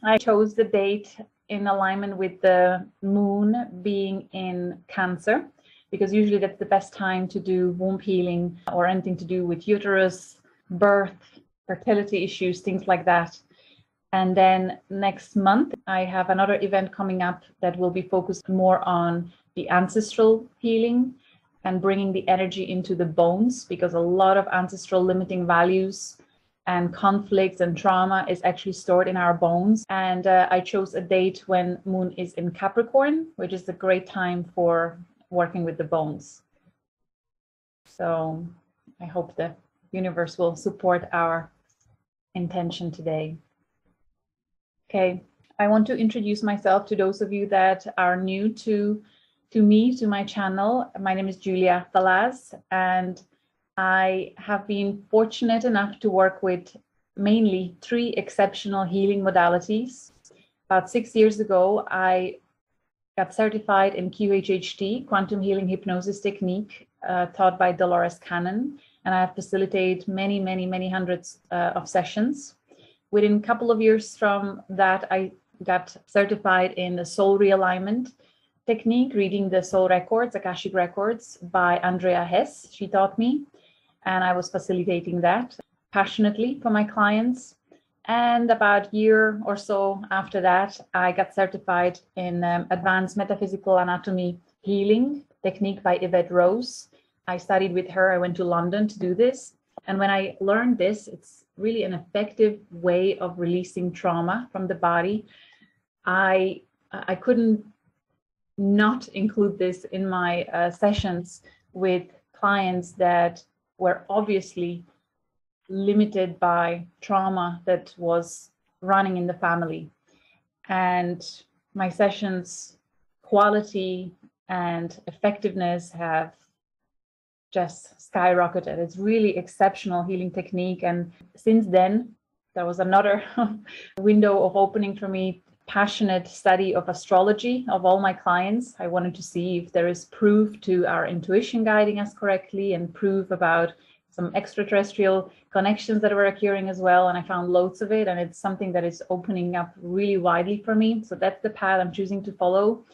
I chose the date in alignment with the moon being in Cancer, because usually that's the best time to do womb healing or anything to do with uterus, birth, fertility issues, things like that. And then next month, I have another event coming up that will be focused more on the ancestral healing and bringing the energy into the bones, because a lot of ancestral limiting values and conflicts and trauma is actually stored in our bones. And I chose a date when moon is in Capricorn, which is a great time for working with the bones. So I hope the universe will support our intention today. Okay, I want to introduce myself to those of you that are new to me, to my channel. My name is Julia Balaz, and I have been fortunate enough to work with mainly 3 exceptional healing modalities. About 6 years ago, I got certified in QHHT, Quantum Healing Hypnosis Technique, taught by Dolores Cannon, and I have facilitated many hundreds of sessions. Within a couple of years from that, I got certified in the soul realignment technique, reading the soul records, Akashic records by Andrea Hess. She taught me, and I was facilitating that passionately for my clients. And about a year or so after that, I got certified in advanced metaphysical anatomy healing technique by Yvette Rose. I studied with her. I went to London to do this. And when I learned this, it's really an effective way of releasing trauma from the body. I couldn't not include this in my sessions with clients that were obviously limited by trauma that was running in the family. And my sessions quality and effectiveness have just skyrocketed. It's really exceptional healing technique. And since then, there was another window of opening for me. Passionate study of astrology of all my clients. I wanted to see if there is proof to our intuition guiding us correctly, and proof about some extraterrestrial connections that were occurring as well. And I found loads of it, and it's something that is opening up really widely for me. So that's the path I'm choosing to follow.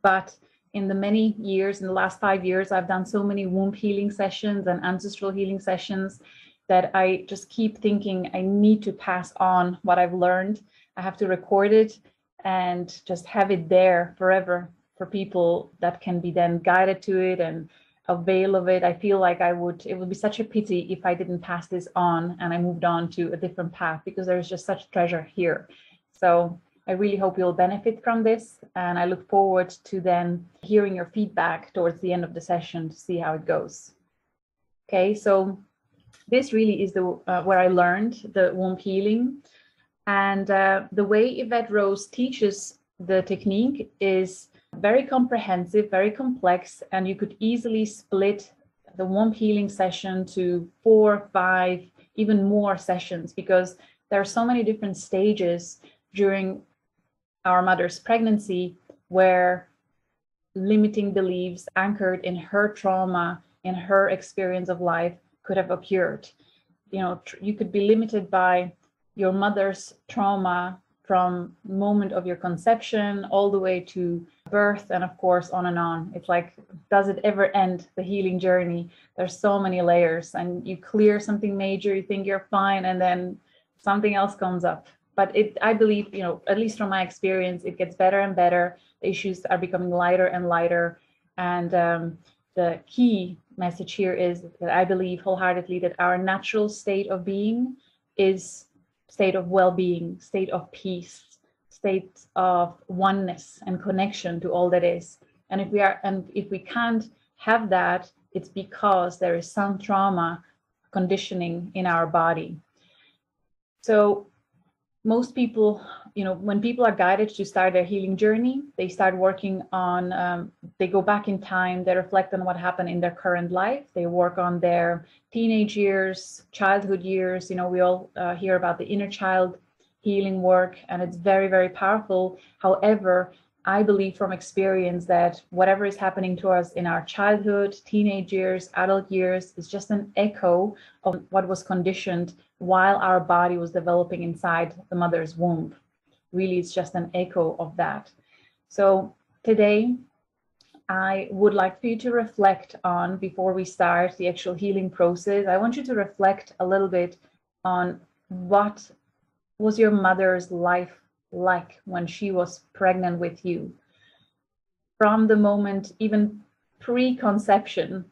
But in the many years, in the last 5 years, I've done so many womb healing sessions and ancestral healing sessions that I just keep thinking I need to pass on what I've learned. I have to record it and just have it there forever for people that can be then guided to it and avail of it. I feel like it would be such a pity if I didn't pass this on and I moved on to a different path, because there's just such treasure here. So I really hope you'll benefit from this, and I look forward to then hearing your feedback towards the end of the session to see how it goes. Okay, so this really is the where I learned the womb healing. And the way Yvette Rose teaches the technique is very comprehensive, very complex, and you could easily split the womb healing session to 4, 5, even more sessions, because there are so many different stages during our mother's pregnancy where limiting beliefs anchored in her trauma, in her experience of life, could have occurred. You know, you could be limited by your mother's trauma from moment of your conception all the way to birth, and of course on and on. It's like, does it ever end, the healing journey? There's so many layers, and you clear something major, you think you're fine, and then something else comes up. But I believe, you know, at least from my experience, it gets better and better. The issues are becoming lighter and lighter. And the key message here is that I believe wholeheartedly that our natural state of being is state of well-being, state of peace, state of oneness and connection to all that is. And if we can't have that, it's because there is some trauma conditioning in our body. So most people, you know, when people are guided to start their healing journey, they start working on, they go back in time, they reflect on what happened in their current life, they work on their teenage years, childhood years. You know, we all hear about the inner child healing work, and it's very, very powerful. However, I believe from experience that whatever is happening to us in our childhood, teenage years, adult years is just an echo of what was conditioned while our body was developing inside the mother's womb. really it's just an echo of that. So today, I would like for you to reflect on, before we start the actual healing process, I want you to reflect a little bit on what was your mother's life like when she was pregnant with you. From the moment, even pre-conception,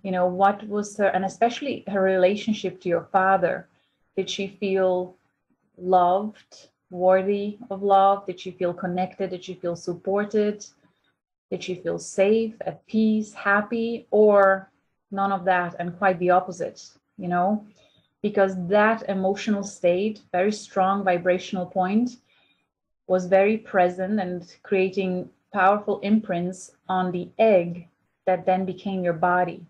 what was her, and especially her relationship to your father. Did she feel loved, worthy of love? Did she feel connected? Did she feel supported? Did she feel safe, at peace, happy, or none of that and quite the opposite, Because that emotional state, very strong vibrational point, was very present and creating powerful imprints on the egg that then became your body.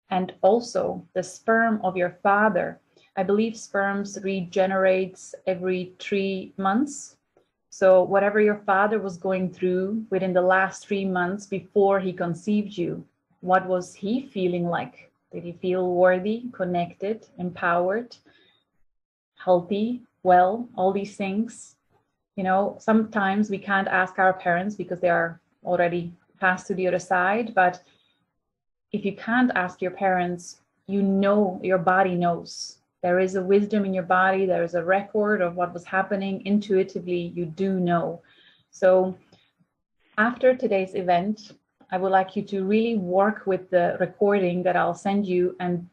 And also the sperm of your father. I believe sperms regenerates every 3 months. So whatever your father was going through within the last 3 months before he conceived you, what was he feeling like? Did he feel worthy, connected, empowered, healthy, well, all these things? Sometimes we can't ask our parents because they are already passed to the other side. But if you can't ask your parents, your body knows. There is a wisdom in your body. There is a record of what was happening intuitively. You do know. So after today's event, I would like you to really work with the recording that I'll send you and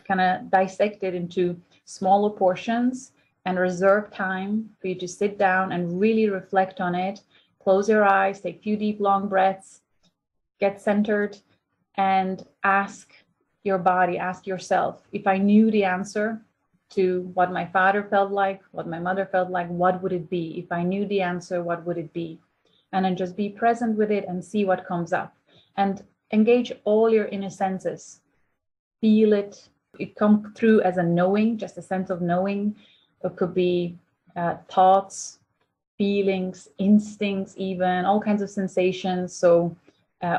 kind of dissect it into smaller portions and reserve time for you to sit down and really reflect on it. Close your eyes, take a few deep, long breaths, get centered, and ask your body, ask yourself, if I knew the answer to what my father felt like, what my mother felt like, what would it be? If I knew the answer, what would it be? And then just be present with it and see what comes up. And engage all your inner senses. Feel it. It comes through as a knowing, just a sense of knowing. It could be thoughts, feelings, instincts, even all kinds of sensations. So,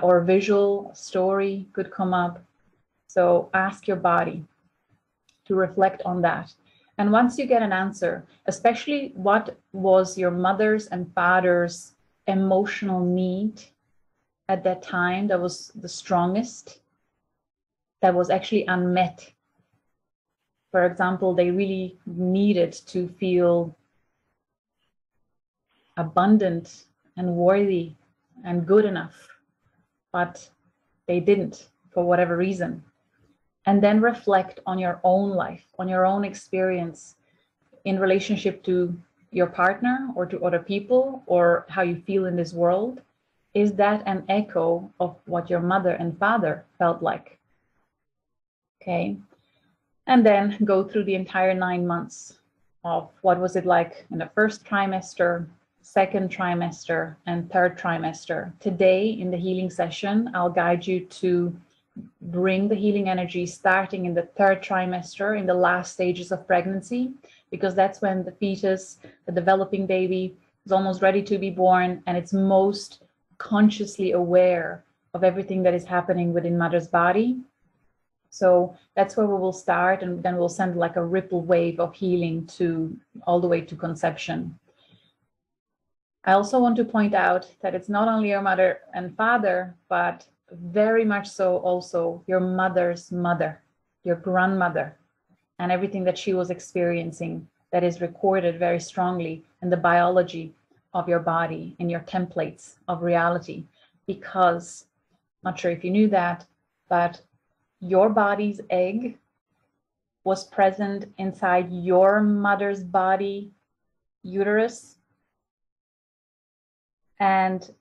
or a visual story could come up. So ask your body to reflect on that. And once you get an answer, especially what was your mother's and father's emotional need at that time that was the strongest, that was actually unmet. For example, they really needed to feel abundant and worthy and good enough, but they didn't for whatever reason. And then reflect on your own life, on your own experience in relationship to your partner or to other people, or how you feel in this world. Is that an echo of what your mother and father felt like? Okay. And then go through the entire 9 months of what was it like in the first trimester, second trimester, and third trimester. Today in the healing session, I'll guide you to bring the healing energy starting in the third trimester, in the last stages of pregnancy, because that's when the fetus, the developing baby, is almost ready to be born, and it's most consciously aware of everything that is happening within mother's body. So that's where we will start, and then we'll send like a ripple wave of healing to all the way to conception. I also want to point out that it's not only your mother and father, but very much so also your mother's mother, your grandmother, and everything that she was experiencing that is recorded very strongly in the biology of your body, in your templates of reality. Because, not sure if you knew that, but your body's egg was present inside your mother's body, uterus, and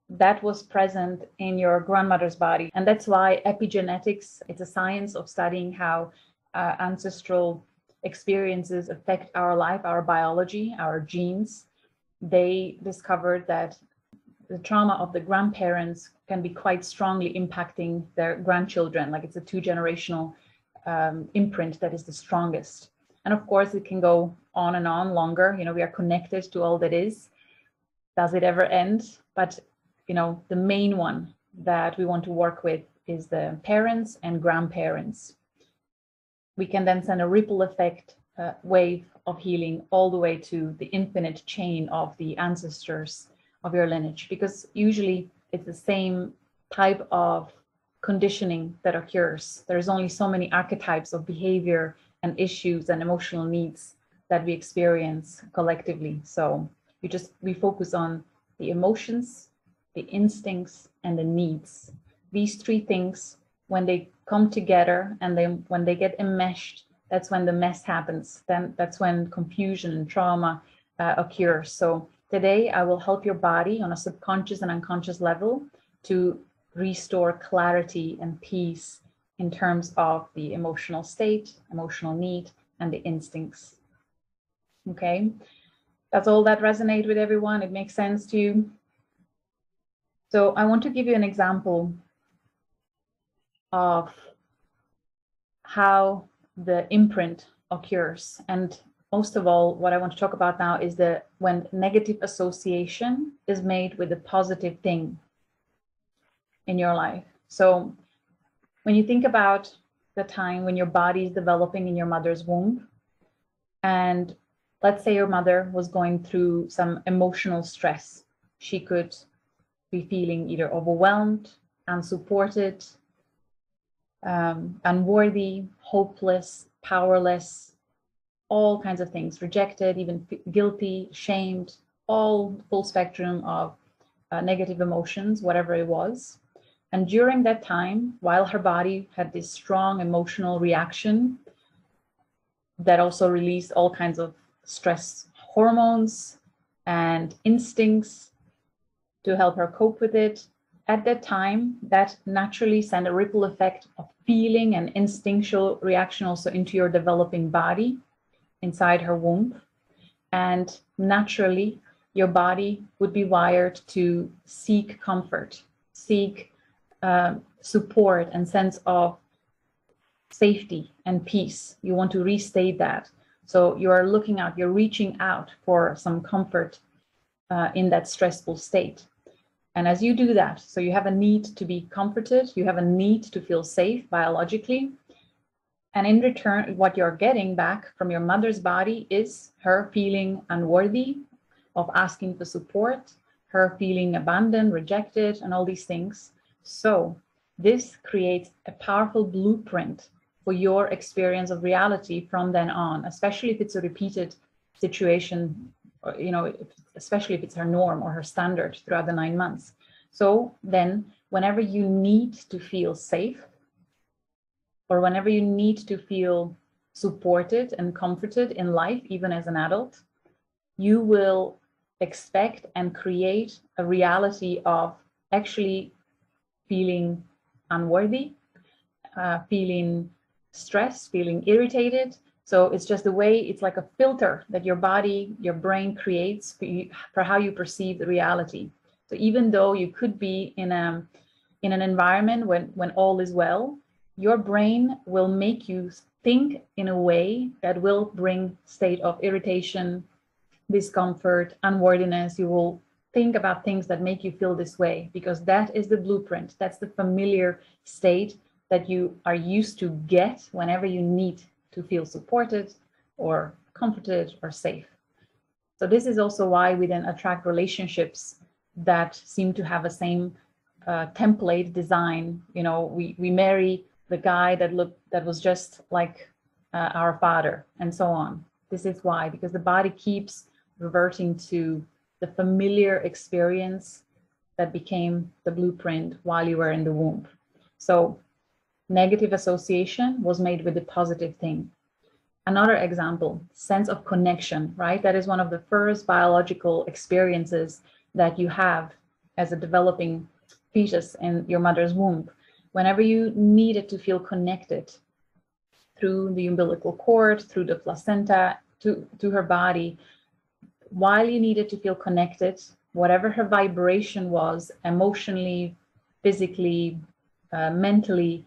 that was present in your grandmother's body. And that's why epigenetics, it's a science of studying how ancestral experiences affect our life, our biology, our genes. They discovered that the trauma of the grandparents can be quite strongly impacting their grandchildren. Like it's a 2-generational imprint that is the strongest. And of course, it can go on and on longer. We are connected to all that is. Does it ever end? But the main one that we want to work with is the parents and grandparents. We can then send a ripple effect wave of healing all the way to the infinite chain of the ancestors of your lineage, because usually it's the same type of conditioning that occurs. There's only so many archetypes of behavior and issues and emotional needs that we experience collectively. So we focus on the emotions, the instincts, and the needs. These three things, when they come together and when they get enmeshed, that's when the mess happens. Then that's when confusion and trauma occurs. So today I will help your body on a subconscious and unconscious level to restore clarity and peace in terms of the emotional state, emotional need, and the instincts. Okay, does all that resonate with everyone? It makes sense to you? So I want to give you an example of how the imprint occurs. And most of all, what I want to talk about now is when negative association is made with a positive thing in your life. So when you think about the time when your body is developing in your mother's womb, and let's say your mother was going through some emotional stress, she could be feeling either overwhelmed, unsupported, unworthy, hopeless, powerless, all kinds of things, rejected, even guilty, shamed, all full spectrum of negative emotions, whatever it was. And during that time, while her body had this strong emotional reaction that also released all kinds of stress hormones and instincts to help her cope with it, at that time, that naturally sent a ripple effect of feeling and instinctual reaction also into your developing body inside her womb. And naturally, your body would be wired to seek comfort, seek support and sense of safety and peace. You want to restate that. So you are looking out, you're reaching out for some comfort in that stressful state. And as you do that, so you have a need to be comforted, you have a need to feel safe biologically. And in return, what you're getting back from your mother's body is her feeling unworthy of asking for support, her feeling abandoned, rejected, and all these things. So this creates a powerful blueprint for your experience of reality from then on, especially if it's a repeated situation, or, especially if it's her norm or her standard throughout the 9 months. So then whenever you need to feel safe, or whenever you need to feel supported and comforted in life, even as an adult, you will expect and create a reality of actually feeling unworthy, feeling stressed, feeling irritated. So it's just the way, it's like a filter that your body, your brain creates for how you perceive the reality. So even though you could be in an environment when all is well, your brain will make you think in a way that will bring state of irritation, discomfort, unworthiness. You will think about things that make you feel this way, because that is the blueprint. That's the familiar state that you are used to get whenever you need to feel supported or comforted or safe. So this is also why we then attract relationships that seem to have the same template design. We marry the guy that was just like our father, and so on. This is why, because the body keeps reverting to the familiar experience that became the blueprint while you were in the womb. So negative association was made with the positive thing. Another example, sense of connection, right? That is one of the first biological experiences that you have as a developing fetus in your mother's womb. Whenever you needed to feel connected through the umbilical cord, through the placenta, to her body, while you needed to feel connected, whatever her vibration was, emotionally, physically, mentally,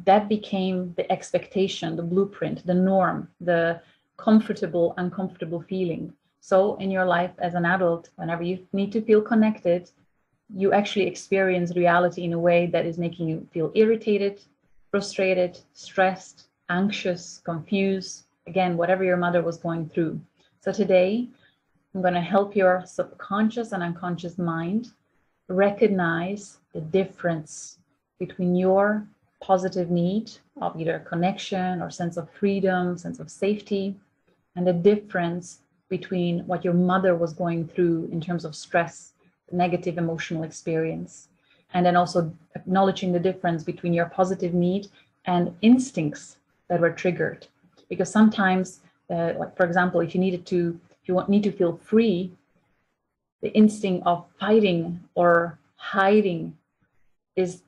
that became the expectation, the blueprint, the norm, the comfortable, uncomfortable feeling. So in your life as an adult, whenever you need to feel connected, you actually experience reality in a way that is making you feel irritated, frustrated, stressed, anxious, confused, again, whatever your mother was going through. So today, I'm going to help your subconscious and unconscious mind recognize the difference between your positive need of either connection or sense of freedom, sense of safety, and the difference between what your mother was going through in terms of stress, negative emotional experience. And then also acknowledging the difference between your positive need and instincts that were triggered. Because sometimes, like for example, if you need to feel free, the instinct of fighting or hiding is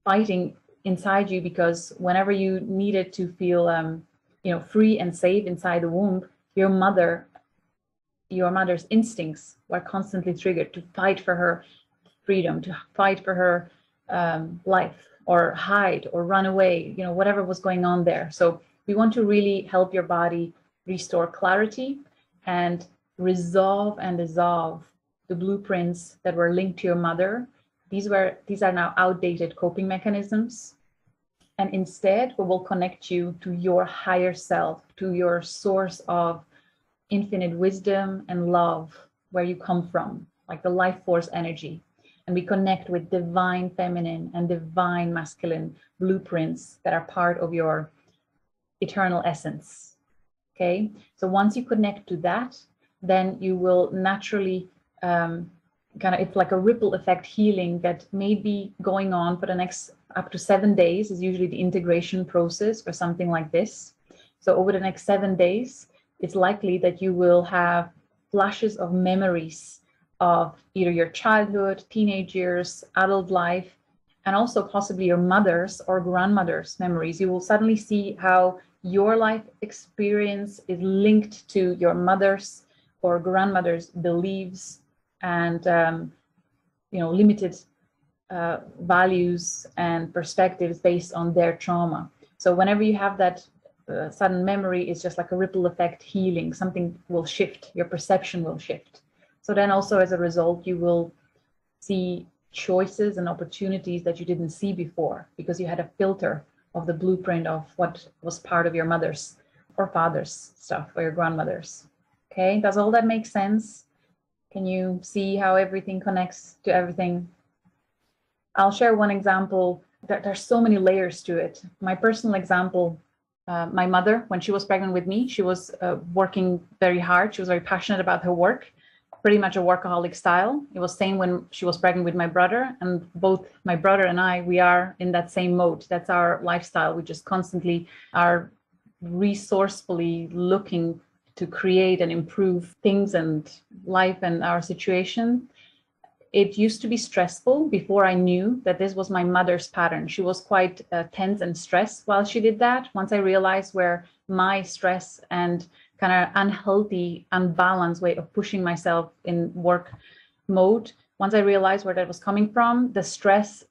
fighting inside you, because whenever you needed to feel free and safe inside the womb, your mother's instincts were constantly triggered to fight for her freedom, to fight for her life, or hide or run away, whatever was going on there. So we want to really help your body restore clarity and resolve and dissolve the blueprints that were linked to your mother. These are now outdated coping mechanisms. And instead, we will connect you to your higher self, to your source of infinite wisdom and love, where you come from, like the life force energy. And we connect with divine feminine and divine masculine blueprints that are part of your eternal essence. Okay, so once you connect to that, then you will naturally it's like a ripple effect healing that may be going on for the next up to 7 days is usually the integration process for something like this. So over the next 7 days, it's likely that you will have flashes of memories of either your childhood, teenage years, adult life, and also possibly your mother's or grandmother's memories. You will suddenly see how your life experience is linked to your mother's or grandmother's beliefs and limited values and perspectives based on their trauma. So whenever you have that sudden memory, it's just like a ripple effect healing. Something will shift, your perception will shift. So then also as a result, you will see choices and opportunities that you didn't see before, because you had a filter of the blueprint of what was part of your mother's or father's stuff, or your grandmother's. Okay, does all that make sense? Can you see how everything connects to everything? I'll share one example. There's so many layers to it. My personal example, my mother, when she was pregnant with me, she was working very hard. She was very passionate about her work, pretty much a workaholic style. It was same when she was pregnant with my brother, and both my brother and I, we are in that same mode. That's our lifestyle. We just constantly are resourcefully looking to create and improve things and life and our situation. It used to be stressful before I knew that this was my mother's pattern. She was quite tense and stressed while she did that. Once I realized where my stress and kind of unhealthy, unbalanced way of pushing myself in work mode, once I realized where that was coming from, the stress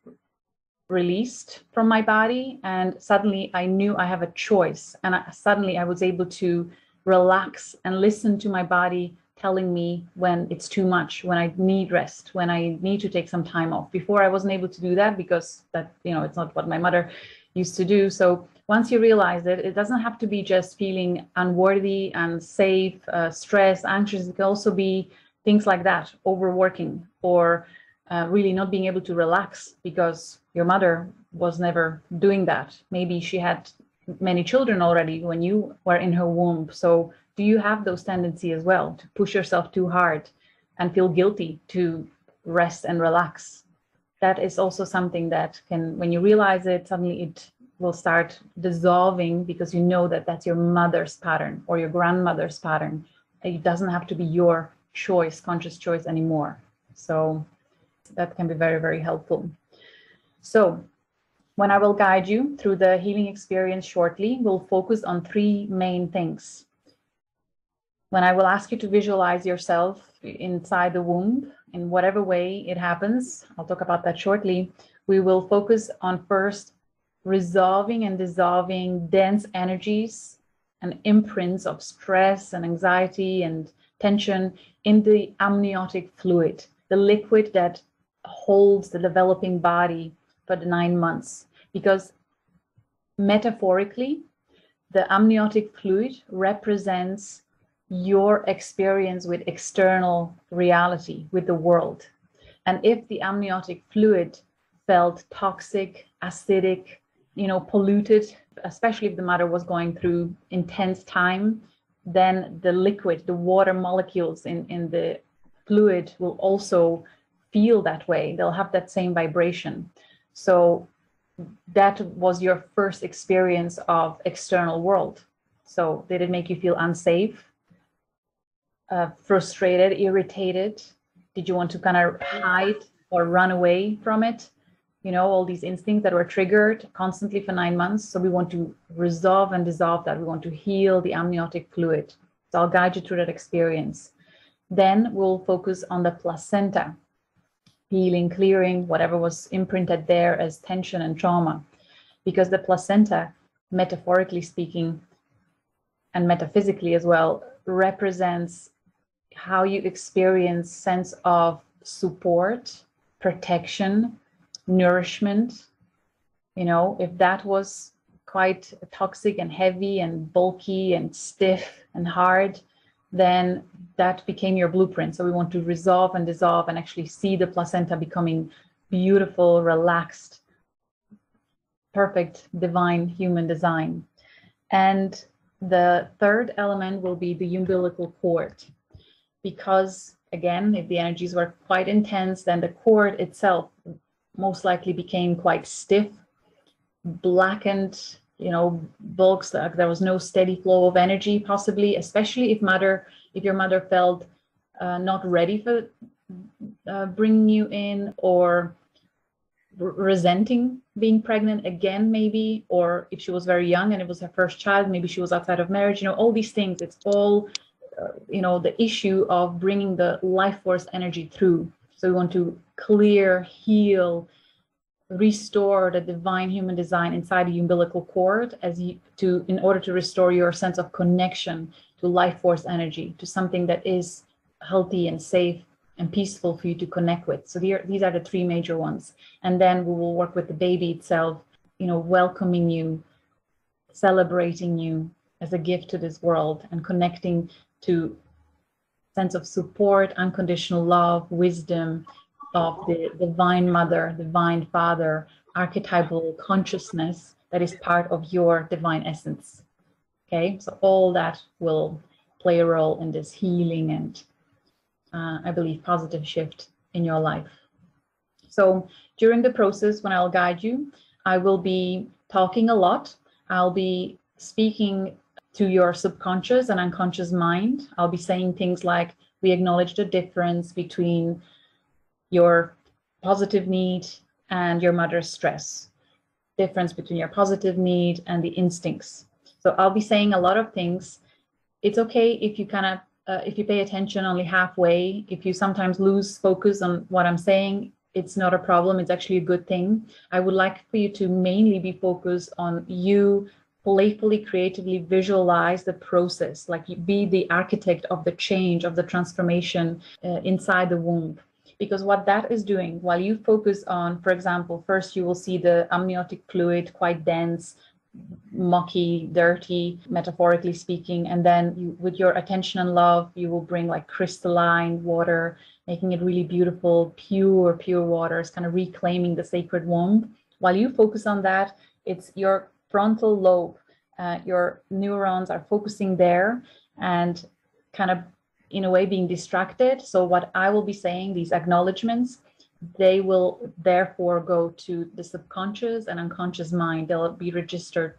released from my body, and suddenly I knew I have a choice. And suddenly I was able to relax and listen to my body telling me when it's too much, when I need rest, when I need to take some time off. Before I wasn't able to do that because that, it's not what my mother used to do. So once you realize that it doesn't have to be just feeling unworthy, unsafe, stressed, anxious. It can also be things like that, overworking, or really not being able to relax because your mother was never doing that. Maybe she had many children already when you were in her womb. So do you have those tendencies as well, to push yourself too hard and feel guilty to rest and relax? That is also something that can, when you realize it, suddenly it will start dissolving, because you know that that's your mother's pattern or your grandmother's pattern. It doesn't have to be your choice, conscious choice anymore. So that can be very, very helpful. So when I will guide you through the healing experience shortly, we'll focus on 3 main things. When I will ask you to visualize yourself inside the womb, in whatever way it happens, I'll talk about that shortly, we will focus on first resolving and dissolving dense energies and imprints of stress and anxiety and tension in the amniotic fluid, the liquid that holds the developing body for the 9 months. Because metaphorically, the amniotic fluid represents your experience with external reality, with the world. And if the amniotic fluid felt toxic, acidic, polluted, especially if the mother was going through intense time, then the liquid, the water molecules in the fluid will also feel that way. They'll have that same vibration. So that was your first experience of external world. So did it make you feel unsafe, frustrated, irritated? Did you want to kind of hide or run away from it? All these instincts that were triggered constantly for 9 months. So we want to resolve and dissolve that. We want to heal the amniotic fluid. So I'll guide you through that experience. Then we'll focus on the placenta, healing, clearing whatever was imprinted there as tension and trauma. Because the placenta, metaphorically speaking, and metaphysically as well, represents how you experience sense of support, protection, nourishment. If that was quite toxic and heavy and bulky and stiff and hard, then that became your blueprint. So we want to resolve and dissolve and actually see the placenta becoming beautiful, relaxed, perfect, divine human design. And the third element will be the umbilical cord. Because again, if the energies were quite intense, then the cord itself most likely became quite stiff, blackened, bulks, like there was no steady flow of energy, possibly, especially if your mother felt not ready for bringing you in, or resenting being pregnant again, maybe, or if she was very young and it was her first child, maybe she was outside of marriage, all these things. It's all the issue of bringing the life force energy through. So we want to clear, heal, restore the divine human design inside the umbilical cord in order to restore your sense of connection to life force energy, to something that is healthy and safe and peaceful for you to connect with. So these are the three major ones. And then we will work with the baby itself, welcoming you, celebrating you as a gift to this world, and connecting to sense of support, unconditional love, wisdom of the divine mother, divine father, archetypal consciousness that is part of your divine essence. Okay, so all that will play a role in this healing and I believe positive shift in your life. So during the process, when I'll guide you, I will be talking a lot. I'll be speaking to your subconscious and unconscious mind. I'll be saying things like, we acknowledge the difference between your positive need and your mother's stress, difference between your positive need and the instincts. So I'll be saying a lot of things. It's okay if you if you pay attention only halfway, if you sometimes lose focus on what I'm saying, it's not a problem. It's actually a good thing. I would like for you to mainly be focused on you playfully, creatively visualize the process, like you be the architect of the change, of the transformation inside the womb. Because what that is doing, while you focus on, for example, first you will see the amniotic fluid quite dense, mucky, dirty, metaphorically speaking, and then with your attention and love, you will bring like crystalline water, making it really beautiful, pure waters, kind of reclaiming the sacred womb. While you focus on that, it's your frontal lobe, your neurons are focusing there and kind of in a way being distracted. So what I will be saying, these acknowledgements, they will therefore go to the subconscious and unconscious mind. They'll be registered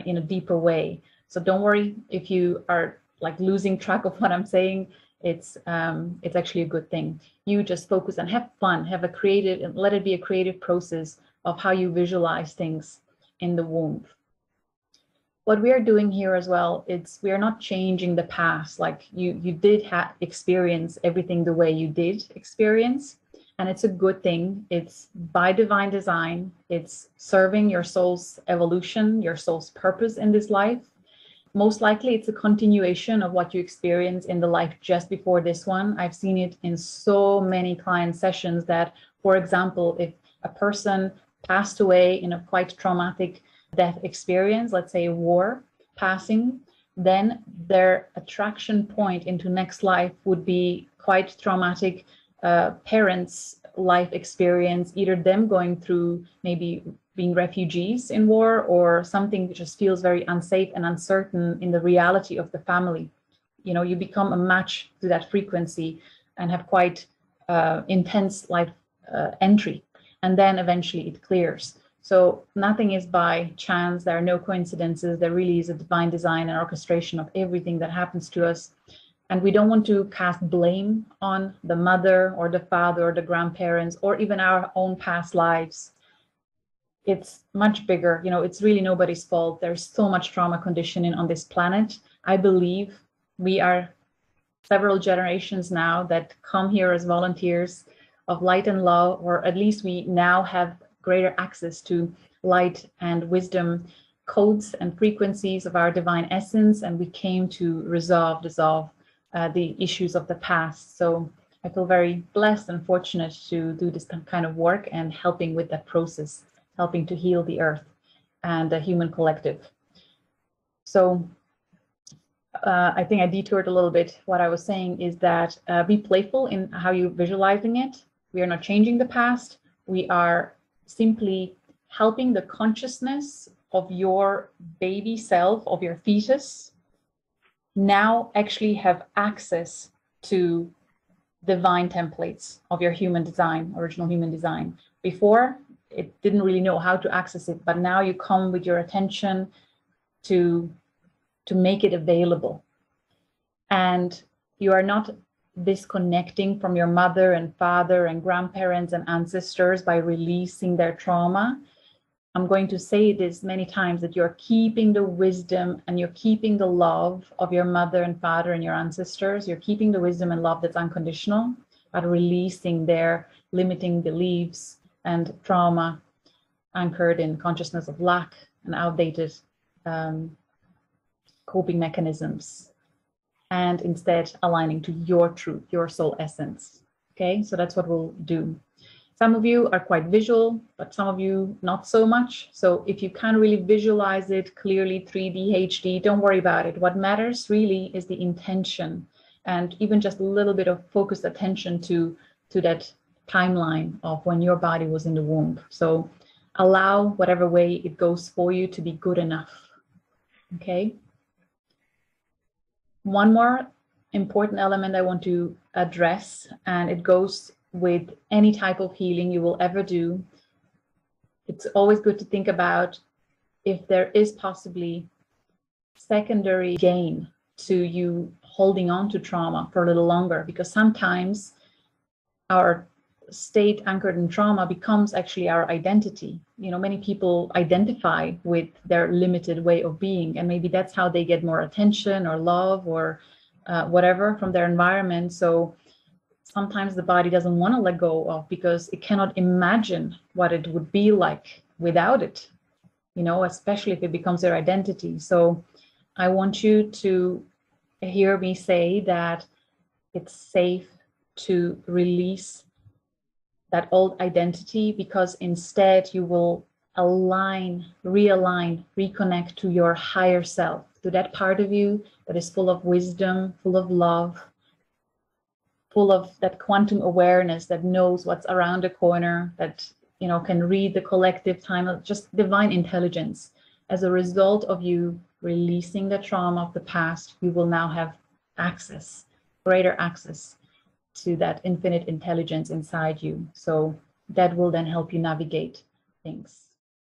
in a deeper way. So don't worry if you are like losing track of what I'm saying. It's actually a good thing. You just focus and have fun, have a creative, and let it be a creative process of how you visualize things in the womb. What we are doing here as well, we are not changing the past. Like you did experience everything the way you did experience, and it's a good thing. It's by divine design. It's serving your soul's evolution, your soul's purpose in this life. Most likely it's a continuation of what you experienced in the life just before this one. I've seen it in so many client sessions that, for example, if a person passed away in a quite traumatic death experience, let's say a war, passing, then their attraction point into next life would be quite traumatic parents' life experience, either them going through maybe being refugees in war, or something that just feels very unsafe and uncertain in the reality of the family. You know, you become a match to that frequency and have quite intense life entry, and then eventually it clears. So nothing is by chance. There are no coincidences. There really is a divine design and orchestration of everything that happens to us. And we don't want to cast blame on the mother or the father or the grandparents or even our own past lives. It's much bigger. You know, it's really nobody's fault. There's so much trauma conditioning on this planet. I believe we are several generations now that come here as volunteers of light and love, or at least we now have greater access to light and wisdom codes and frequencies of our divine essence, and we came to dissolve the issues of the past. So I feel very blessed and fortunate to do this kind of work and helping with that process, helping to heal the earth and the human collective. So I think I detoured a little bit. What I was saying is that be playful in how you're visualizing it. We are not changing the past. We are simply helping the consciousness of your baby self, of your fetus, now actually have access to divine templates of your human design, original human design. Before, it didn't really know how to access it, but now you come with your attention to make it available. And you are not disconnecting from your mother and father and grandparents and ancestors by releasing their trauma. I'm going to say this many times, that you're keeping the wisdom and you're keeping the love of your mother and father and your ancestors. You're keeping the wisdom and love that's unconditional, but releasing their limiting beliefs and trauma anchored in consciousness of lack and outdated coping mechanisms, and instead aligning to your truth, your soul essence. Okay, so that's what we'll do. Some of you are quite visual, but some of you not so much. So if you can't really visualize it clearly, 3D, HD, don't worry about it. What matters really is the intention, and even just a little bit of focused attention to that timeline of when your body was in the womb. So allow whatever way it goes for you to be good enough. Okay. One more important element I want to address, and it goes with any type of healing you will ever do. It's always good to think about if there is possibly secondary gain to you holding on to trauma for a little longer, because sometimes our state anchored in trauma becomes actually our identity. You know, many people identify with their limited way of being, and maybe that's how they get more attention or love or whatever from their environment. So sometimes the body doesn't want to let go of, because it cannot imagine what it would be like without it, you know, especially if it becomes their identity. So I want you to hear me say that it's safe to release that old identity, because instead you will align, realign, reconnect to your higher self, to that part of you that is full of wisdom, full of love, full of that quantum awareness that knows what's around the corner, that, you know, can read the collective time, just divine intelligence. As a result of you releasing the trauma of the past, you will now have access, greater access to that infinite intelligence inside you. So that will then help you navigate things.